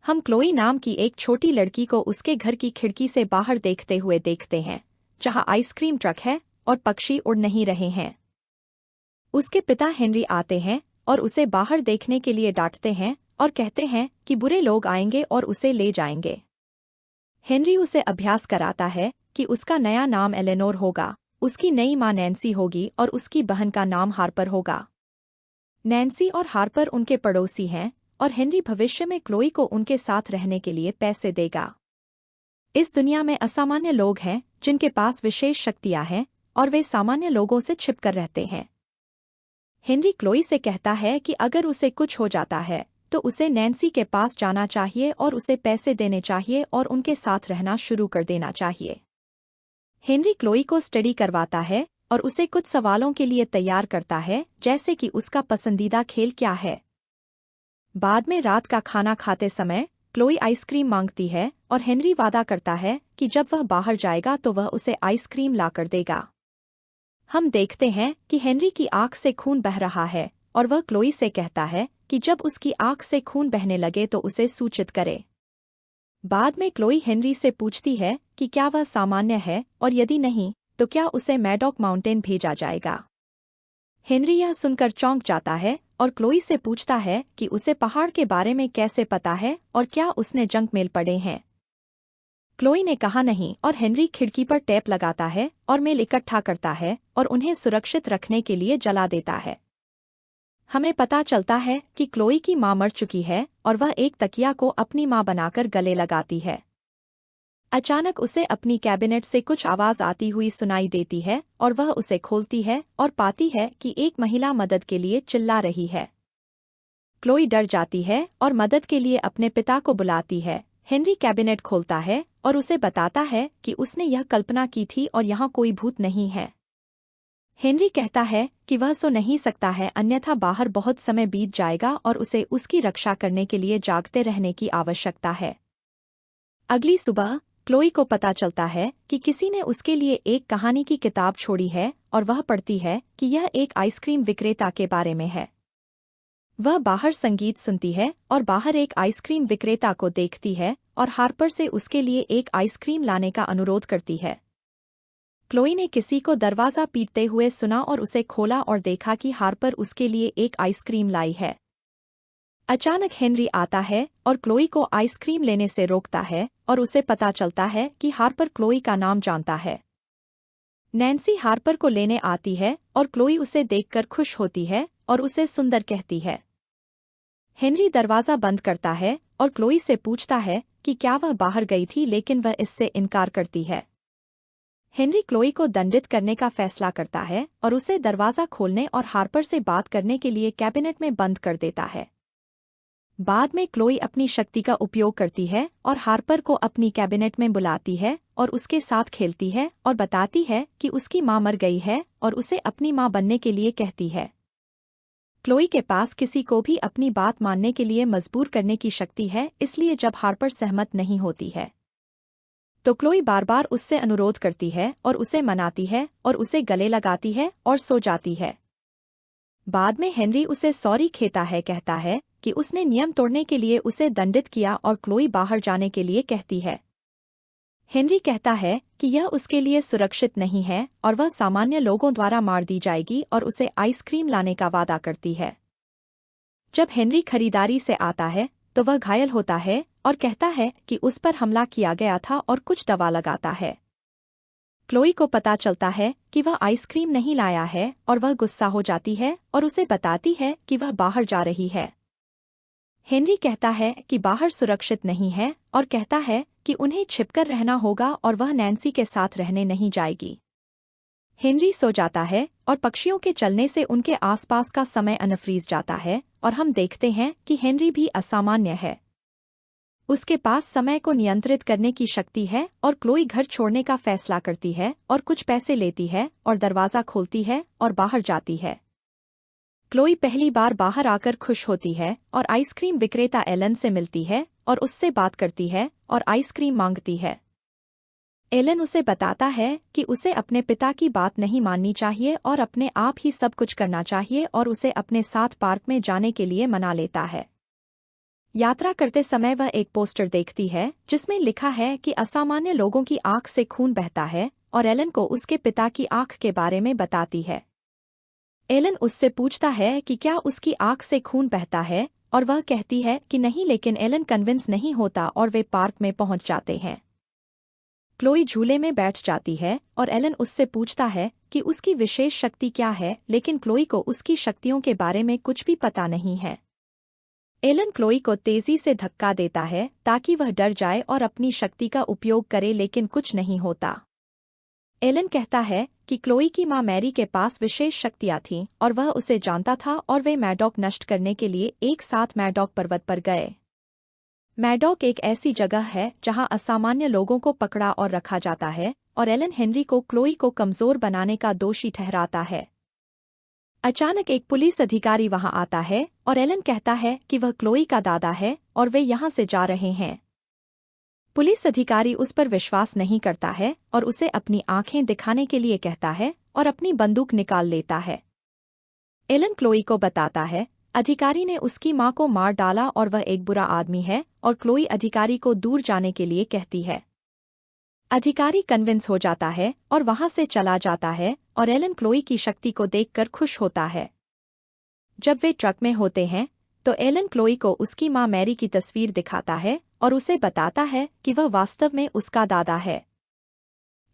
हम क्लोई नाम की एक छोटी लड़की को उसके घर की खिड़की से बाहर देखते हुए देखते हैं, जहां आइसक्रीम ट्रक है और पक्षी उड़ नहीं रहे हैं। उसके पिता हेनरी आते हैं और उसे बाहर देखने के लिए डांटते हैं और कहते हैं कि बुरे लोग आएंगे और उसे ले जाएंगे। हेनरी उसे अभ्यास कराता है कि उसका नया नाम एलेनोर होगा, उसकी नई माँ नैन्सी होगी और उसकी बहन का नाम हार्पर होगा। नैन्सी और हार्पर उनके पड़ोसी हैं और हेनरी भविष्य में क्लोई को उनके साथ रहने के लिए पैसे देगा। इस दुनिया में असामान्य लोग हैं जिनके पास विशेष शक्तियां हैं और वे सामान्य लोगों से छिपकर रहते हैं। हेनरी क्लोई से कहता है कि अगर उसे कुछ हो जाता है तो उसे नैन्सी के पास जाना चाहिए और उसे पैसे देने चाहिए और उनके साथ रहना शुरू कर देना चाहिए। हेनरी क्लोई को स्टडी करवाता है और उसे कुछ सवालों के लिए तैयार करता है, जैसे कि उसका पसंदीदा खेल क्या है। बाद में रात का खाना खाते समय क्लोई आइसक्रीम मांगती है और हेनरी वादा करता है कि जब वह बाहर जाएगा तो वह उसे आइसक्रीम लाकर देगा। हम देखते हैं कि हेनरी की आंख से खून बह रहा है और वह क्लोई से कहता है कि जब उसकी आंख से खून बहने लगे तो उसे सूचित करे। बाद में क्लोई हेनरी से पूछती है कि क्या वह सामान्य है और यदि नहीं तो क्या उसे मैडॉक माउंटेन भेजा जाएगा। हेनरी यह सुनकर चौंक जाता है और क्लोई से पूछता है कि उसे पहाड़ के बारे में कैसे पता है और क्या उसने जंक मेल पढ़े हैं। क्लोई ने कहा नहीं और हेनरी खिड़की पर टेप लगाता है और मेल इकट्ठा करता है और उन्हें सुरक्षित रखने के लिए जला देता है। हमें पता चलता है कि क्लोई की मां मर चुकी है और वह एक तकिया को अपनी मां बनाकर गले लगाती है। अचानक उसे अपनी कैबिनेट से कुछ आवाज आती हुई सुनाई देती है और वह उसे खोलती है और पाती है कि एक महिला मदद के लिए चिल्ला रही है। क्लोई डर जाती है और मदद के लिए अपने पिता को बुलाती है। हेनरी कैबिनेट खोलता है और उसे बताता है कि उसने यह कल्पना की थी और यहाँ कोई भूत नहीं है। हेनरी कहता है कि वह सो नहीं सकता है, अन्यथा बाहर बहुत समय बीत जाएगा और उसे उसकी रक्षा करने के लिए जागते रहने की आवश्यकता है। अगली सुबह क्लोई को पता चलता है कि किसी ने उसके लिए एक कहानी की किताब छोड़ी है और वह पढ़ती है कि यह एक आइसक्रीम विक्रेता के बारे में है। वह बाहर संगीत सुनती है और बाहर एक आइसक्रीम विक्रेता को देखती है और हार्पर से उसके लिए एक आइसक्रीम लाने का अनुरोध करती है। क्लोई ने किसी को दरवाजा पीटते हुए सुना और उसे खोला और देखा कि हार्पर उसके लिए एक आइसक्रीम लाई है। अचानक हेनरी आता है और क्लोई को आइसक्रीम लेने से रोकता है और उसे पता चलता है कि हार्पर क्लोई का नाम जानता है। नैन्सी हार्पर को लेने आती है और क्लोई उसे देखकर खुश होती है और उसे सुंदर कहती है। हेनरी दरवाजा बंद करता है और क्लोई से पूछता है कि क्या वह बाहर गई थी, लेकिन वह इससे इनकार करती है। हेनरी क्लोई को दंडित करने का फैसला करता है और उसे दरवाजा खोलने और हार्पर से बात करने के लिए कैबिनेट में बंद कर देता है। बाद में क्लोई अपनी शक्ति का उपयोग करती है और हार्पर को अपनी कैबिनेट में बुलाती है और उसके साथ खेलती है और बताती है कि उसकी मां मर गई है और उसे अपनी मां बनने के लिए कहती है। क्लोई के पास किसी को भी अपनी बात मानने के लिए मजबूर करने की शक्ति है, इसलिए जब हार्पर सहमत नहीं होती है तो क्लोई बार बार उससे अनुरोध करती है और उसे मनाती है और उसे गले लगाती है और सो जाती है। बाद में हेनरी उसे सॉरी कहता है, कहता है कि उसने नियम तोड़ने के लिए उसे दंडित किया और क्लोई बाहर जाने के लिए कहती है। हेनरी कहता है कि यह उसके लिए सुरक्षित नहीं है और वह सामान्य लोगों द्वारा मार दी जाएगी और उसे आइसक्रीम लाने का वादा करती है। जब हेनरी खरीदारी से आता है तो वह घायल होता है और कहता है कि उस पर हमला किया गया था और कुछ दवा लगाता है। क्लोई को पता चलता है कि वह आइसक्रीम नहीं लाया है और वह गुस्सा हो जाती है और उसे बताती है कि वह बाहर जा रही है। हेनरी कहता है कि बाहर सुरक्षित नहीं है और कहता है कि उन्हें छिपकर रहना होगा और वह नैन्सी के साथ रहने नहीं जाएगी। हेनरी सो जाता है और पक्षियों के चलने से उनके आसपास का समय अनफ्रीज जाता है और हम देखते हैं कि हेनरी भी असामान्य है। उसके पास समय को नियंत्रित करने की शक्ति है और क्लोई घर छोड़ने का फैसला करती है और कुछ पैसे लेती है और दरवाजा खोलती है और बाहर जाती है। क्लोई पहली बार बाहर आकर खुश होती है और आइसक्रीम विक्रेता एलन से मिलती है और उससे बात करती है और आइसक्रीम मांगती है। एलन उसे बताता है कि उसे अपने पिता की बात नहीं माननी चाहिए और अपने आप ही सब कुछ करना चाहिए और उसे अपने साथ पार्क में जाने के लिए मना लेता है। यात्रा करते समय वह एक पोस्टर देखती है जिसमें लिखा है कि असामान्य लोगों की आंख से खून बहता है और एलन को उसके पिता की आंख के बारे में बताती है। एलन उससे पूछता है कि क्या उसकी आंख से खून बहता है और वह कहती है कि नहीं, लेकिन एलन कन्विंस नहीं होता और वे पार्क में पहुंच जाते हैं। क्लोई झूले में बैठ जाती है और एलन उससे पूछता है कि उसकी विशेष शक्ति क्या है, लेकिन क्लोई को उसकी शक्तियों के बारे में कुछ भी पता नहीं है। एलन क्लोई को तेजी से धक्का देता है ताकि वह डर जाए और अपनी शक्ति का उपयोग करे, लेकिन कुछ नहीं होता। एलन कहता है कि क्लोई की मां मैरी के पास विशेष शक्तियां थीं और वह उसे जानता था और वे मैडॉक नष्ट करने के लिए एक साथ मैडॉक पर्वत पर गए। मैडॉक एक ऐसी जगह है जहां असामान्य लोगों को पकड़ा और रखा जाता है और एलन हेनरी को क्लोई को कमजोर बनाने का दोषी ठहराता है। अचानक एक पुलिस अधिकारी वहां आता है और एलन कहता है कि वह क्लोई का दादा है और वे यहां से जा रहे हैं। पुलिस अधिकारी उस पर विश्वास नहीं करता है और उसे अपनी आंखें दिखाने के लिए कहता है और अपनी बंदूक निकाल लेता है। एलन क्लोई को बताता है अधिकारी ने उसकी मां को मार डाला और वह एक बुरा आदमी है, और क्लोई अधिकारी को दूर जाने के लिए कहती है। अधिकारी कन्विंस हो जाता है और वहां से चला जाता है और एलन क्लोई की शक्ति को देखकर खुश होता है। जब वे ट्रक में होते हैं तो एलन क्लोई को उसकी मां मैरी की तस्वीर दिखाता है और उसे बताता है कि वह वास्तव में उसका दादा है।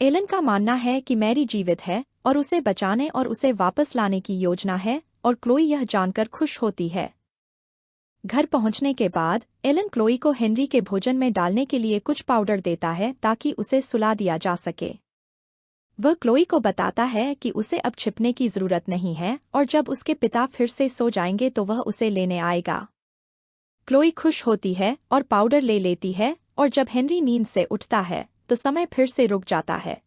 एलन का मानना है कि मैरी जीवित है और उसे बचाने और उसे वापस लाने की योजना है, और क्लोई यह जानकर खुश होती है। घर पहुंचने के बाद एलन क्लोई को हेनरी के भोजन में डालने के लिए कुछ पाउडर देता है ताकि उसे सुला दिया जा सके। वह क्लोई को बताता है कि उसे अब छिपने की जरूरत नहीं है और जब उसके पिता फिर से सो जाएंगे तो वह उसे लेने आएगा। क्लोई खुश होती है और पाउडर ले लेती है, और जब हेनरी नींद से उठता है तो समय फिर से रुक जाता है।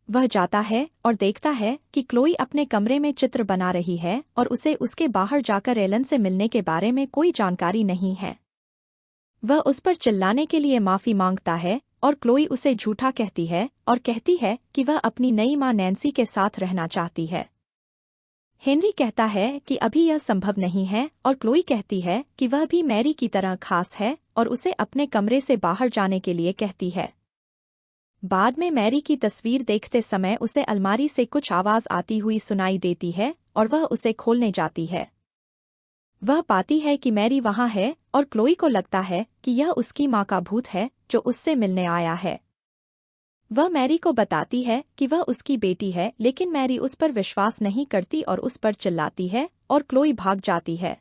वह जाता है और देखता है कि क्लोई अपने कमरे में चित्र बना रही है और उसे उसके बाहर जाकर एलन से मिलने के बारे में कोई जानकारी नहीं है। वह उस पर चिल्लाने के लिए माफी मांगता है और क्लोई उसे झूठा कहती है और कहती है कि वह अपनी नई मां नैन्सी के साथ रहना चाहती है। हेनरी कहता है कि अभी यह संभव नहीं है और क्लोई कहती है कि वह भी मैरी की तरह खास है और उसे अपने कमरे से बाहर जाने के लिए कहती है। बाद में मैरी की तस्वीर देखते समय उसे अलमारी से कुछ आवाज आती हुई सुनाई देती है और वह उसे खोलने जाती है। वह पाती है कि मैरी वहां है और क्लोई को लगता है कि यह उसकी मां का भूत है जो उससे मिलने आया है। वह मैरी को बताती है कि वह उसकी बेटी है, लेकिन मैरी उस पर विश्वास नहीं करती और उस पर चिल्लाती है और क्लोई भाग जाती है।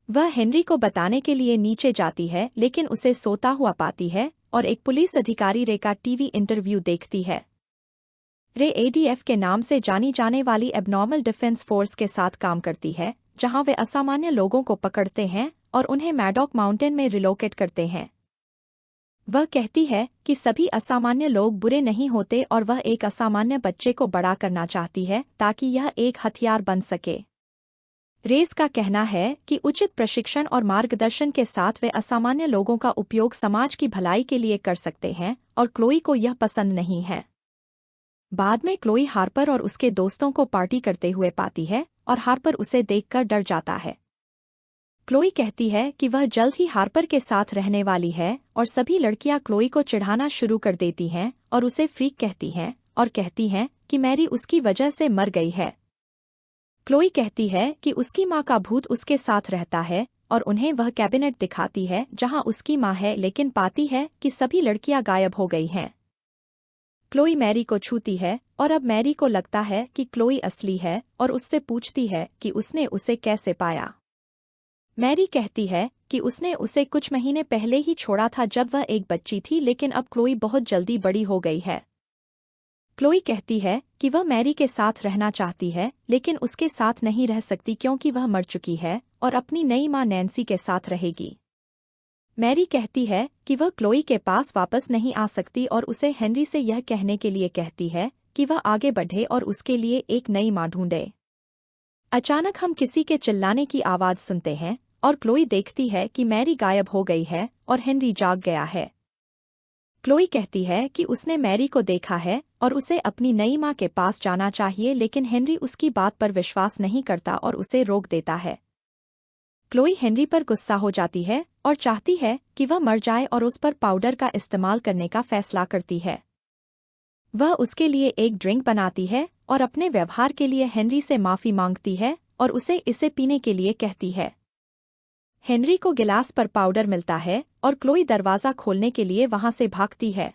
वह हेनरी को बताने के लिए नीचे जाती है, लेकिन उसे सोता हुआ पाती है और एक पुलिस अधिकारी रे का टीवी इंटरव्यू देखती है। रे एडीएफ के नाम से जानी जाने वाली एबनॉर्मल डिफेंस फोर्स के साथ काम करती है, जहां वे असामान्य लोगों को पकड़ते हैं और उन्हें मैडॉक माउंटेन में रिलोकेट करते हैं। वह कहती है कि सभी असामान्य लोग बुरे नहीं होते और वह एक असामान्य बच्चे को बड़ा करना चाहती है ताकि यह एक हथियार बन सके। रेस का कहना है कि उचित प्रशिक्षण और मार्गदर्शन के साथ वे असामान्य लोगों का उपयोग समाज की भलाई के लिए कर सकते हैं, और क्लोई को यह पसंद नहीं है। बाद में क्लोई हार्पर और उसके दोस्तों को पार्टी करते हुए पाती है और हार्पर उसे देखकर डर जाता है। क्लोई कहती है कि वह जल्द ही हार्पर के साथ रहने वाली है और सभी लड़कियां क्लोई को चिढ़ाना शुरू कर देती हैं और उसे फ्रीक कहती हैं और कहती हैं कि मैरी उसकी वजह से मर गई है। क्लोई कहती है कि उसकी मां का भूत उसके साथ रहता है और उन्हें वह कैबिनेट दिखाती है जहां उसकी मां है, लेकिन पाती है कि सभी लड़कियां गायब हो गई हैं। क्लोई मैरी को छूती है और अब मैरी को लगता है कि क्लोई असली है और उससे पूछती है कि उसने उसे कैसे पाया। मैरी कहती है कि उसने उसे कुछ महीने पहले ही छोड़ा था जब वह एक बच्ची थी, लेकिन अब क्लोई बहुत जल्दी बड़ी हो गई है। क्लोई कहती है कि वह मैरी के साथ रहना चाहती है, लेकिन उसके साथ नहीं रह सकती क्योंकि वह मर चुकी है और अपनी नई मां नैन्सी के साथ रहेगी। मैरी कहती है कि वह क्लोई के पास वापस नहीं आ सकती और उसे हेनरी से यह कहने के लिए कहती है कि वह आगे बढ़े और उसके लिए एक नई मां ढूंढे। अचानक हम किसी के चिल्लाने की आवाज सुनते हैं और क्लोई देखती है कि मैरी गायब हो गई है और हेनरी जाग गया है। क्लोई कहती है कि उसने मैरी को देखा है और उसे अपनी नई मां के पास जाना चाहिए, लेकिन हेनरी उसकी बात पर विश्वास नहीं करता और उसे रोक देता है। क्लोई हेनरी पर गुस्सा हो जाती है और चाहती है कि वह मर जाए और उस पर पाउडर का इस्तेमाल करने का फैसला करती है। वह उसके लिए एक ड्रिंक बनाती है और अपने व्यवहार के लिए हेनरी से माफी मांगती है और उसे इसे पीने के लिए कहती है। हेनरी को गिलास पर पाउडर मिलता है और क्लोई दरवाज़ा खोलने के लिए वहां से भागती है।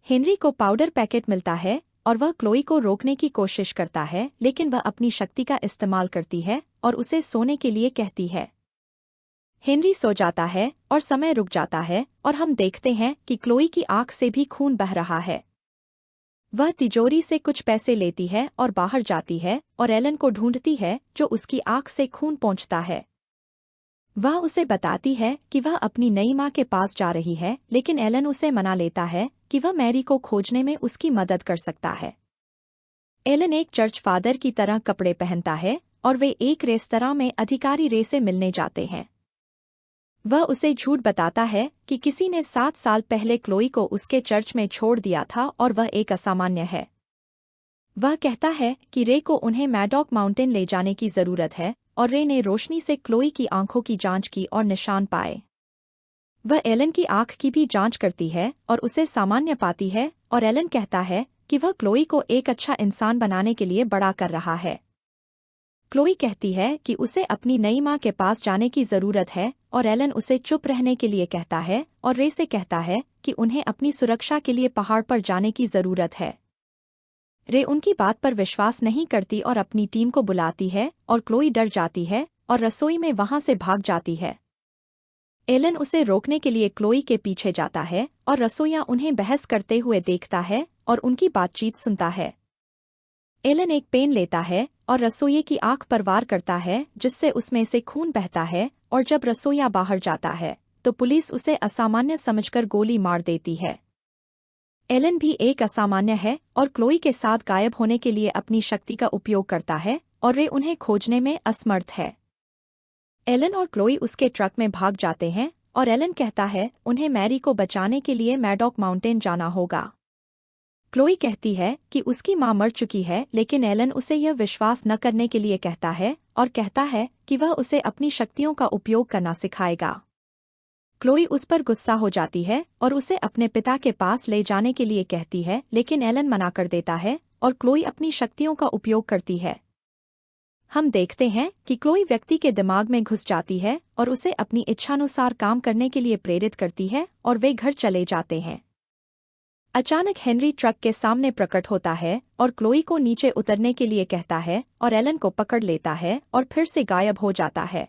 हेनरी को पाउडर पैकेट मिलता है और वह क्लोई को रोकने की कोशिश करता है, लेकिन वह अपनी शक्ति का इस्तेमाल करती है और उसे सोने के लिए कहती है। हेनरी सो जाता है और समय रुक जाता है और हम देखते हैं कि क्लोई की आंख से भी खून बह रहा है। वह तिजोरी से कुछ पैसे लेती है और बाहर जाती है और एलन को ढूंढती है, जो उसकी आंख से खून पोंछता है। वह उसे बताती है कि वह अपनी नई माँ के पास जा रही है, लेकिन एलन उसे मना लेता है कि वह मैरी को खोजने में उसकी मदद कर सकता है। एलन एक चर्च फादर की तरह कपड़े पहनता है और वे एक रेस्तरां में अधिकारी रे से मिलने जाते हैं। वह उसे झूठ बताता है कि किसी ने 7 साल पहले क्लोई को उसके चर्च में छोड़ दिया था और वह एक असामान्य है। वह कहता है कि रे को उन्हें मैडॉक माउंटेन ले जाने की जरूरत है और रे ने रोशनी से क्लोई की आंखों की जांच की और निशान पाए। वह एलन की आंख की भी जांच करती है और उसे सामान्य पाती है और एलन कहता है कि वह क्लोई को एक अच्छा इंसान बनाने के लिए बड़ा कर रहा है। क्लोई कहती है कि उसे अपनी नई माँ के पास जाने की जरूरत है और एलन उसे चुप रहने के लिए कहता है और रे से कहता है कि उन्हें अपनी सुरक्षा के लिए पहाड़ पर जाने की जरूरत है। रे उनकी बात पर विश्वास नहीं करती और अपनी टीम को बुलाती है और क्लोई डर जाती है और रसोई में वहां से भाग जाती है। एलन उसे रोकने के लिए क्लोई के पीछे जाता है और रसोइया उन्हें बहस करते हुए देखता है और उनकी बातचीत सुनता है। एलन एक पेन लेता है और रसोइये की आंख पर वार करता है, जिससे उसमें से खून बहता है, और जब रसोइया बाहर जाता है तो पुलिस उसे असामान्य समझकर गोली मार देती है। एलन भी एक असामान्य है और क्लोई के साथ गायब होने के लिए अपनी शक्ति का उपयोग करता है और रे उन्हें खोजने में असमर्थ है। एलन और क्लोई उसके ट्रक में भाग जाते हैं और एलन कहता है उन्हें मैरी को बचाने के लिए मैडॉक माउंटेन जाना होगा। क्लोई कहती है कि उसकी मां मर चुकी है, लेकिन एलन उसे यह विश्वास न करने के लिए कहता है और कहता है कि वह उसे अपनी शक्तियों का उपयोग करना सिखाएगा। क्लोई उस पर गुस्सा हो जाती है और उसे अपने पिता के पास ले जाने के लिए कहती है, लेकिन एलन मना कर देता है और क्लोई अपनी शक्तियों का उपयोग करती है। हम देखते हैं कि क्लोई व्यक्ति के दिमाग में घुस जाती है और उसे अपनी इच्छानुसार काम करने के लिए प्रेरित करती है और वे घर चले जाते हैं। अचानक हेनरी ट्रक के सामने प्रकट होता है और क्लोई को नीचे उतरने के लिए कहता है और एलन को पकड़ लेता है और फिर से गायब हो जाता है।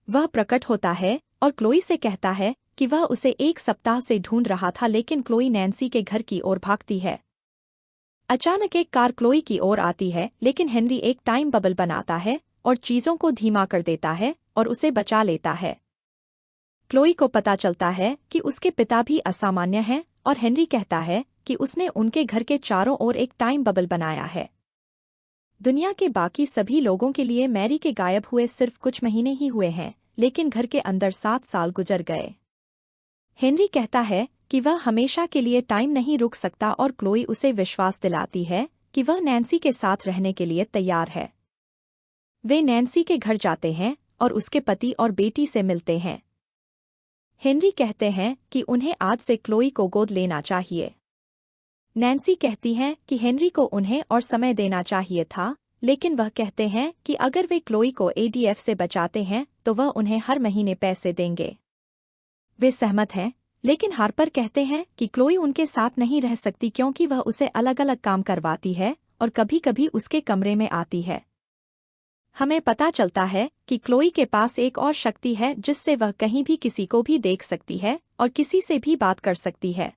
वह प्रकट होता है और क्लोई से कहता है कि वह उसे 1 सप्ताह से ढूंढ रहा था, लेकिन क्लोई नैन्सी के घर की ओर भागती है। अचानक एक कार क्लोई की ओर आती है, लेकिन हेनरी एक टाइम बबल बनाता है और चीजों को धीमा कर देता है और उसे बचा लेता है। क्लोई को पता चलता है कि उसके पिता भी असामान्य हैं और हेनरी कहता है कि उसने उनके घर के चारों ओर एक टाइम बबल बनाया है। दुनिया के बाकी सभी लोगों के लिए मैरी के गायब हुए सिर्फ कुछ महीने ही हुए हैं, लेकिन घर के अंदर 7 साल गुजर गए। हेनरी कहता है कि वह हमेशा के लिए टाइम नहीं रुक सकता और क्लोई उसे विश्वास दिलाती है कि वह नैन्सी के साथ रहने के लिए तैयार है। वे नैन्सी के घर जाते हैं और उसके पति और बेटी से मिलते हैं। हेनरी कहते हैं कि उन्हें आज से क्लोई को गोद लेना चाहिए। नैन्सी कहती हैं कि हेनरी को उन्हें और समय देना चाहिए था, लेकिन वह कहते हैं कि अगर वे क्लोई को एडीएफ से बचाते हैं तो वह उन्हें हर महीने पैसे देंगे। वे सहमत हैं, लेकिन हार्पर कहते हैं कि क्लोई उनके साथ नहीं रह सकती क्योंकि वह उसे अलग अलग काम करवाती है और कभी-कभी उसके कमरे में आती है। हमें पता चलता है कि क्लोई के पास एक और शक्ति है जिससे वह कहीं भी किसी को भी देख सकती है और किसी से भी बात कर सकती है।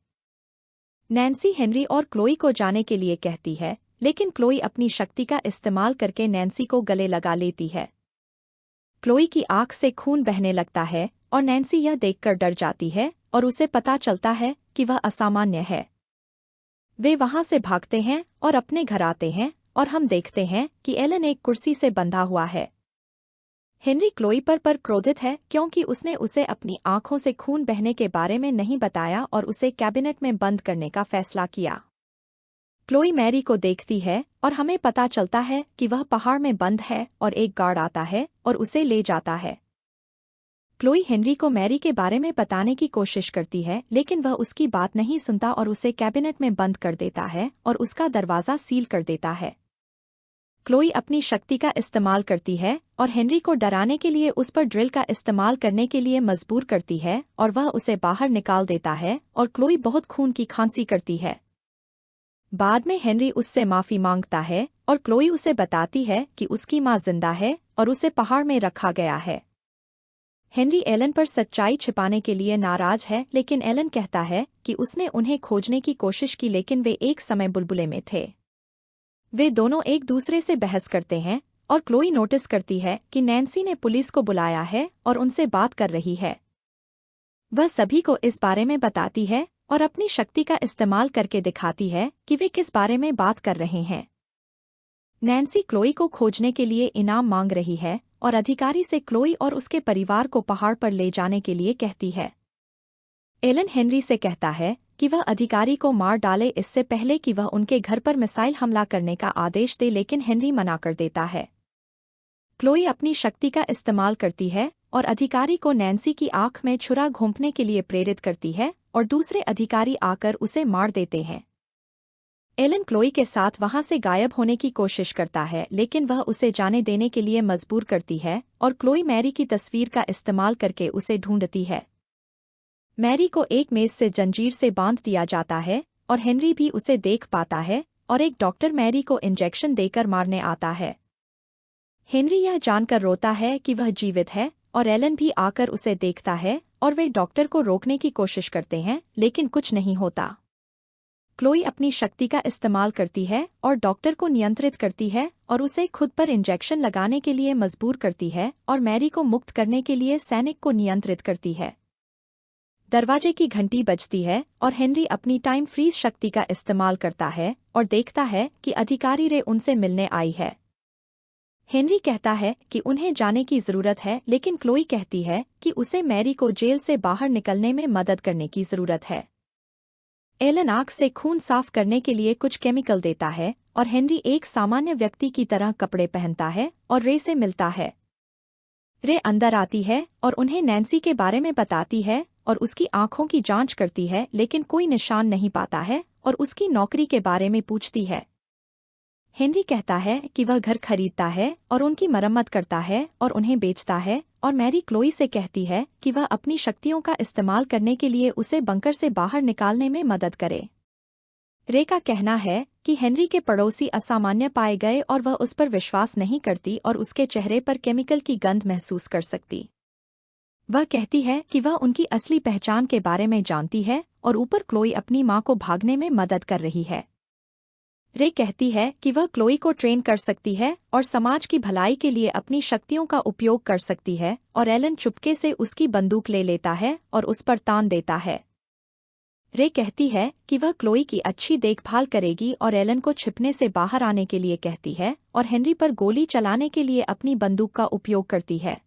नैन्सी हेनरी और क्लोई को जाने के लिए कहती है, लेकिन क्लोई अपनी शक्ति का इस्तेमाल करके नैन्सी को गले लगा लेती है। क्लोई की आंख से खून बहने लगता है और नैन्सी यह देखकर डर जाती है और उसे पता चलता है कि वह असामान्य है। वे वहां से भागते हैं और अपने घर आते हैं और हम देखते हैं कि एलन एक कुर्सी से बंधा हुआ है। हेनरी क्लोई पर क्रोधित है क्योंकि उसने उसे अपनी आंखों से खून बहने के बारे में नहीं बताया और उसे कैबिनेट में बंद करने का फैसला किया। क्लोई मैरी को देखती है और हमें पता चलता है कि वह पहाड़ में बंद है और एक गार्ड आता है और उसे ले जाता है। क्लोई हेनरी को मैरी के बारे में बताने की कोशिश करती है लेकिन वह उसकी बात नहीं सुनता और उसे कैबिनेट में बंद कर देता है और उसका दरवाज़ा सील कर देता है। क्लोई अपनी शक्ति का इस्तेमाल करती है और हेनरी को डराने के लिए उस पर ड्रिल का इस्तेमाल करने के लिए मजबूर करती है और वह उसे बाहर निकाल देता है और क्लोई बहुत खून की खांसी करती है। बाद में हेनरी उससे माफी मांगता है और क्लोई उसे बताती है कि उसकी मां जिंदा है और उसे पहाड़ में रखा गया है। हेनरी एलन पर सच्चाई छिपाने के लिए नाराज है लेकिन एलन कहता है कि उसने उन्हें खोजने की कोशिश की लेकिन वे एक समय बुलबुले में थे। वे दोनों एक दूसरे से बहस करते हैं और क्लोई नोटिस करती है कि नैन्सी ने पुलिस को बुलाया है और उनसे बात कर रही है। वह सभी को इस बारे में बताती है और अपनी शक्ति का इस्तेमाल करके दिखाती है कि वे किस बारे में बात कर रहे हैं। नैन्सी क्लोई को खोजने के लिए इनाम मांग रही है और अधिकारी से क्लोई और उसके परिवार को पहाड़ पर ले जाने के लिए कहती है। एलन हेनरी से कहता है कि वह अधिकारी को मार डाले इससे पहले कि वह उनके घर पर मिसाइल हमला करने का आदेश दे लेकिन हेनरी मना कर देता है। क्लोई अपनी शक्ति का इस्तेमाल करती है और अधिकारी को नैन्सी की आंख में छुरा घोंपने के लिए प्रेरित करती है और दूसरे अधिकारी आकर उसे मार देते हैं। एलन क्लोई के साथ वहां से गायब होने की कोशिश करता है लेकिन वह उसे जाने देने के लिए मजबूर करती है और क्लोई मैरी की तस्वीर का इस्तेमाल करके उसे ढूंढती है। मैरी को एक मेज से जंजीर से बांध दिया जाता है और हेनरी भी उसे देख पाता है और एक डॉक्टर मैरी को इंजेक्शन देकर मारने आता है। हेनरी यह जानकर रोता है कि वह जीवित है और एलन भी आकर उसे देखता है और वे डॉक्टर को रोकने की कोशिश करते हैं लेकिन कुछ नहीं होता। क्लोई अपनी शक्ति का इस्तेमाल करती है और डॉक्टर को नियंत्रित करती है और उसे खुद पर इंजेक्शन लगाने के लिए मजबूर करती है और मैरी को मुक्त करने के लिए सैनिक को नियंत्रित करती है। दरवाजे की घंटी बजती है और हेनरी अपनी टाइम फ्रीज शक्ति का इस्तेमाल करता है और देखता है कि अधिकारी रे उनसे मिलने आई है। हेनरी कहता है कि उन्हें जाने की जरूरत है लेकिन क्लोई कहती है कि उसे मैरी को जेल से बाहर निकलने में मदद करने की जरूरत है। एलन आंख से खून साफ करने के लिए कुछ केमिकल देता है और हेनरी एक सामान्य व्यक्ति की तरह कपड़े पहनता है और रे से मिलता है। रे अंदर आती है और उन्हें नैन्सी के बारे में बताती है और उसकी आंखों की जांच करती है लेकिन कोई निशान नहीं पाता है और उसकी नौकरी के बारे में पूछती है। हेनरी कहता है कि वह घर खरीदता है और उनकी मरम्मत करता है और उन्हें बेचता है और मैरी क्लोई से कहती है कि वह अपनी शक्तियों का इस्तेमाल करने के लिए उसे बंकर से बाहर निकालने में मदद करे। रे का कहना है कि हेनरी के पड़ोसी असामान्य पाए गए और वह उस पर विश्वास नहीं करती और उसके चेहरे पर केमिकल की गंध महसूस कर सकती। वह कहती है कि वह उनकी असली पहचान के बारे में जानती है और ऊपर क्लोई अपनी मां को भागने में मदद कर रही है। रे कहती है कि वह क्लोई को ट्रेन कर सकती है और समाज की भलाई के लिए अपनी शक्तियों का उपयोग कर सकती है और एलन चुपके से उसकी बंदूक ले लेता है और उस पर तान देता है। रे कहती है कि वह क्लोई की अच्छी देखभाल करेगी और एलन को छिपने से बाहर आने के लिए कहती है और हेनरी पर गोली चलाने के लिए अपनी बंदूक का उपयोग करती है।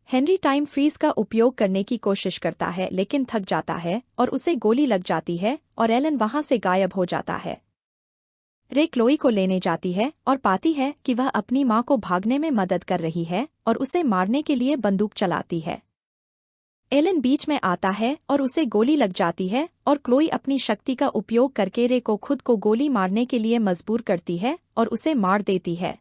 हेनरी टाइम फ्रीज का उपयोग करने की कोशिश करता है लेकिन थक जाता है और उसे गोली लग जाती है और एलन वहां से गायब हो जाता है। रे क्लोई को लेने जाती है और पाती है कि वह अपनी मां को भागने में मदद कर रही है और उसे मारने के लिए बंदूक चलाती है। एलन बीच में आता है और उसे गोली लग जाती है और क्लोई अपनी शक्ति का उपयोग करके रे को खुद को गोली मारने के लिए मजबूर करती है और उसे मार देती है।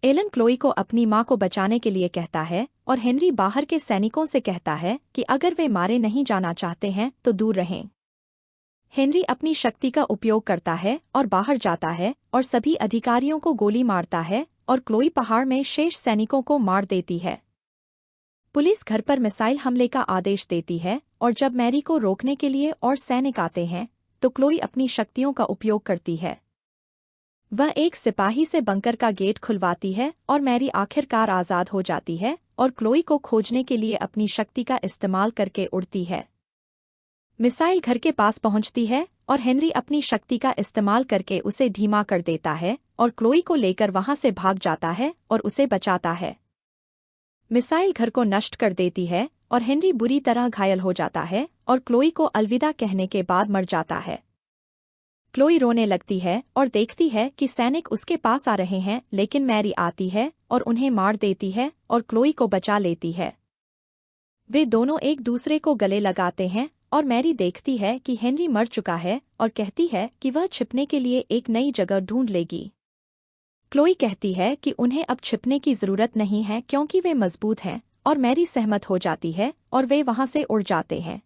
एलन क्लोई को अपनी मां को बचाने के लिए कहता है और हेनरी बाहर के सैनिकों से कहता है कि अगर वे मारे नहीं जाना चाहते हैं तो दूर रहें। हेनरी अपनी शक्ति का उपयोग करता है और बाहर जाता है और सभी अधिकारियों को गोली मारता है और क्लोई पहाड़ में शेष सैनिकों को मार देती है। पुलिस घर पर मिसाइल हमले का आदेश देती है और जब मैरी को रोकने के लिए और सैनिक आते हैं तो क्लोई अपनी शक्तियों का उपयोग करती है। वह एक सिपाही से बंकर का गेट खुलवाती है और मैरी आखिरकार आज़ाद हो जाती है और क्लोई को खोजने के लिए अपनी शक्ति का इस्तेमाल करके उड़ती है। मिसाइल घर के पास पहुंचती है और हेनरी अपनी शक्ति का इस्तेमाल करके उसे धीमा कर देता है और क्लोई को लेकर वहां से भाग जाता है और उसे बचाता है। मिसाइल घर को नष्ट कर देती है और हेनरी बुरी तरह घायल हो जाता है और क्लोई को अलविदा कहने के बाद मर जाता है। क्लोई रोने लगती है और देखती है कि सैनिक उसके पास आ रहे हैं, लेकिन मैरी आती है और उन्हें मार देती है और क्लोई को बचा लेती है। वे दोनों एक दूसरे को गले लगाते हैं और मैरी देखती है कि हेनरी मर चुका है और कहती है कि वह छिपने के लिए एक नई जगह ढूंढ लेगी। क्लोई कहती है कि उन्हें अब छिपने की जरूरत नहीं है क्योंकि वे मजबूत हैं, और मैरी सहमत हो जाती है और वे वहां से उड़ जाते हैं।